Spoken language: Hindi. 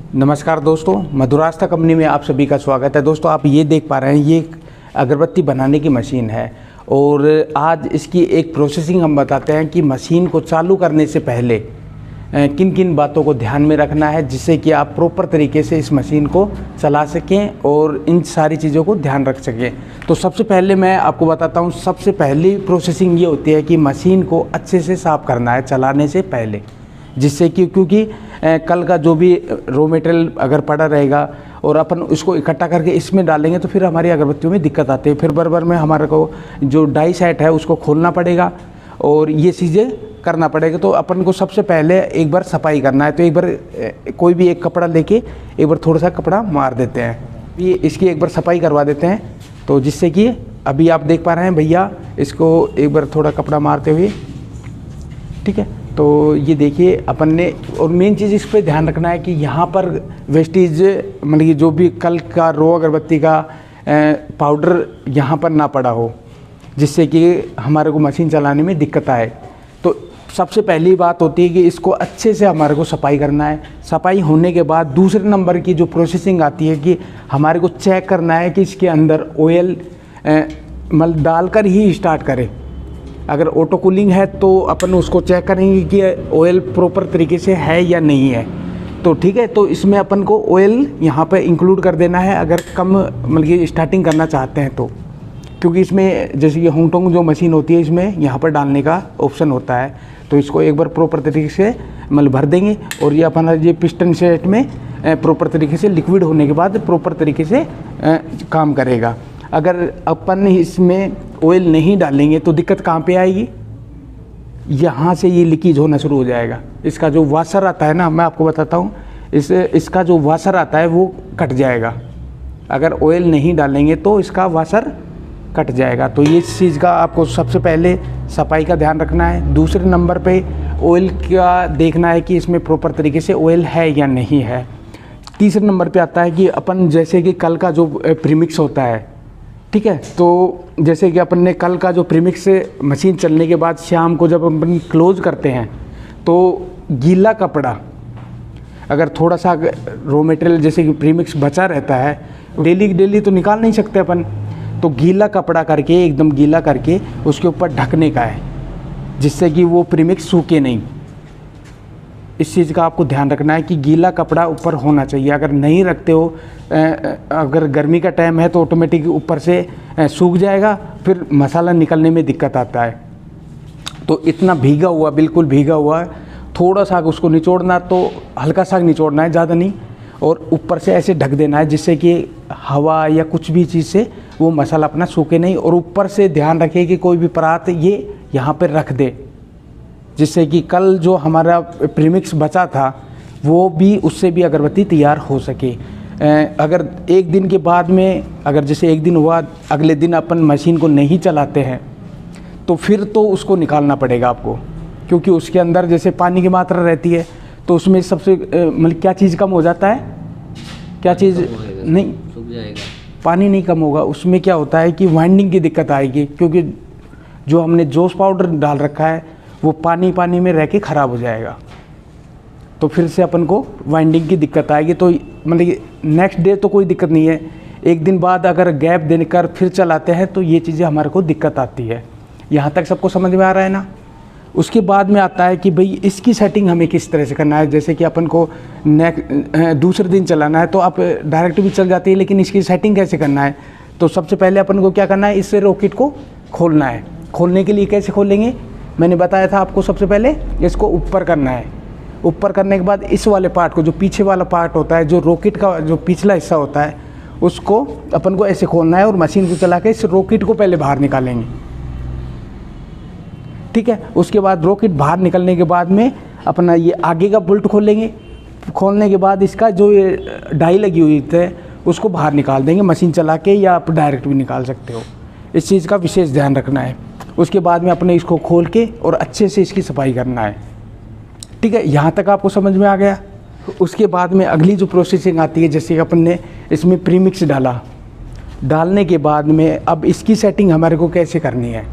नमस्कार दोस्तों, मधुरास्था कंपनी में आप सभी का स्वागत है। दोस्तों, आप ये देख पा रहे हैं, ये अगरबत्ती बनाने की मशीन है और आज इसकी एक प्रोसेसिंग हम बताते हैं कि मशीन को चालू करने से पहले किन किन बातों को ध्यान में रखना है, जिससे कि आप प्रॉपर तरीके से इस मशीन को चला सकें और इन सारी चीज़ों को ध्यान रख सकें। तो सबसे पहले मैं आपको बताता हूँ, सबसे पहली प्रोसेसिंग ये होती है कि मशीन को अच्छे से साफ़ करना है चलाने से पहले, जिससे कि क्योंकि कल का जो भी रॉ मटेरियल अगर पड़ा रहेगा और अपन उसको इकट्ठा करके इसमें डालेंगे तो फिर हमारी अगरबत्तियों में दिक्कत आती है। फिर बार में हमारे को जो डाई सेट है उसको खोलना पड़ेगा और ये चीज़ें करना पड़ेगा। तो अपन को सबसे पहले एक बार सफाई करना है। तो एक बार कोई भी एक कपड़ा लेके एक बार थोड़ा सा कपड़ा मार देते हैं, ये इसकी एक बार सफाई करवा देते हैं। तो जिससे कि अभी आप देख पा रहे हैं भैया, इसको एक बार थोड़ा कपड़ा मारते हुए, ठीक है। तो ये देखिए अपन ने, और मेन चीज़ इस पर ध्यान रखना है कि यहाँ पर वेस्टेज मतलब कि जो भी कल का रो अगरबत्ती का पाउडर यहाँ पर ना पड़ा हो, जिससे कि हमारे को मशीन चलाने में दिक्कत आए। तो सबसे पहली बात होती है कि इसको अच्छे से हमारे को सफाई करना है। सफाई होने के बाद दूसरे नंबर की जो प्रोसेसिंग आती है कि हमारे को चेक करना है कि इसके अंदर ऑयल मतलब डालकर ही स्टार्ट करें। अगर ऑटो कूलिंग है तो अपन उसको चेक करेंगे कि ऑयल प्रॉपर तरीके से है या नहीं है। तो ठीक है, तो इसमें अपन को ऑयल यहाँ पे इंक्लूड कर देना है अगर कम मतलब कि स्टार्टिंग करना चाहते हैं तो, क्योंकि इसमें जैसे कि होंगटोंग जो मशीन होती है इसमें यहाँ पर डालने का ऑप्शन होता है। तो इसको एक बार प्रॉपर तरीके से मतलब भर देंगे और ये अपना ये पिस्टन सेट में प्रॉपर तरीके से लिक्विड होने के बाद प्रॉपर तरीके से काम करेगा। अगर अपन इसमें ऑयल नहीं डालेंगे तो दिक्कत कहाँ पे आएगी, यहाँ से ये लीकेज होना शुरू हो जाएगा। इसका जो वाशर आता है ना, मैं आपको बताता हूँ, इसका जो वाशर आता है वो कट जाएगा। अगर ऑयल नहीं डालेंगे तो इसका वाशर कट जाएगा। तो ये चीज़ का आपको सबसे पहले सफाई का ध्यान रखना है। दूसरे नंबर पे ऑयल का देखना है कि इसमें प्रॉपर तरीके से ऑयल है या नहीं है। तीसरे नंबर पे आता है कि अपन जैसे कि कल का जो प्रीमिक्स होता है, ठीक है। तो जैसे कि अपन ने कल का जो प्रीमिक्स मशीन चलने के बाद शाम को जब अपन क्लोज करते हैं तो गीला कपड़ा, अगर थोड़ा सा रॉ मटेरियल जैसे कि प्रीमिक्स बचा रहता है, डेली तो निकाल नहीं सकते अपन, तो गीला कपड़ा करके एकदम गीला करके उसके ऊपर ढकने का है, जिससे कि वो प्रीमिक्स सूखे नहीं। इस चीज़ का आपको ध्यान रखना है कि गीला कपड़ा ऊपर होना चाहिए। अगर नहीं रखते हो, अगर गर्मी का टाइम है तो ऑटोमेटिक ऊपर से सूख जाएगा, फिर मसाला निकलने में दिक्कत आता है। तो इतना भीगा हुआ, बिल्कुल भीगा हुआ, थोड़ा सा उसको निचोड़ना तो हल्का सा निचोड़ना है, ज़्यादा नहीं, और ऊपर से ऐसे ढक देना है जिससे कि हवा या कुछ भी चीज़ से वो मसाला अपना सूखे नहीं। और ऊपर से ध्यान रखें कि कोई भी परात ये यहाँ पर रख दे, जिससे कि कल जो हमारा प्रीमिक्स बचा था वो भी, उससे भी अगरबत्ती तैयार हो सके। अगर एक दिन के बाद में, अगर जैसे एक दिन हुआ, अगले दिन अपन मशीन को नहीं चलाते हैं तो फिर तो उसको निकालना पड़ेगा आपको, क्योंकि उसके अंदर जैसे पानी की मात्रा रहती है तो उसमें सबसे मतलब क्या चीज़ कम हो जाता है, क्या चीज़ नहीं, सूख जाएगा। पानी नहीं कम होगा, उसमें क्या होता है कि वाइंडिंग की दिक्कत आएगी, क्योंकि जो हमने जोश पाउडर डाल रखा है वो पानी में रह के ख़राब हो जाएगा। तो फिर से अपन को वाइंडिंग की दिक्कत आएगी। तो मतलब नेक्स्ट डे तो कोई दिक्कत नहीं है, एक दिन बाद अगर गैप देकर फिर चलाते हैं तो ये चीज़ें हमारे को दिक्कत आती है। यहाँ तक सबको समझ में आ रहा है ना। उसके बाद में आता है कि भाई इसकी सेटिंग हमें किस तरह से करना है। जैसे कि अपन को दूसरे दिन चलाना है तो आप डायरेक्ट भी चल जाती है, लेकिन इसकी सेटिंग कैसे करना है। तो सबसे पहले अपन को क्या करना है, इससे रॉकेट को खोलना है। खोलने के लिए कैसे खोलेंगे, मैंने बताया था आपको, सबसे पहले इसको ऊपर करना है। ऊपर करने के बाद इस वाले पार्ट को, जो पीछे वाला पार्ट होता है, जो रॉकेट का जो पिछला हिस्सा होता है, उसको अपन को ऐसे खोलना है और मशीन को चला के इस रॉकेट को पहले बाहर निकालेंगे, ठीक है। उसके बाद रॉकेट बाहर निकलने के बाद में अपना ये आगे का बोल्ट खोलेंगे। खोलने के बाद इसका जो ये डाई लगी हुई है उसको बाहर निकाल देंगे मशीन चला के, या आप डायरेक्ट भी निकाल सकते हो। इस चीज़ का विशेष ध्यान रखना है। उसके बाद में अपने इसको खोल के और अच्छे से इसकी सफाई करना है, ठीक है। यहाँ तक आपको समझ में आ गया। उसके बाद में अगली जो प्रोसेसिंग आती है, जैसे कि अपन ने इसमें प्रीमिक्स डाला, डालने के बाद में अब इसकी सेटिंग हमारे को कैसे करनी है।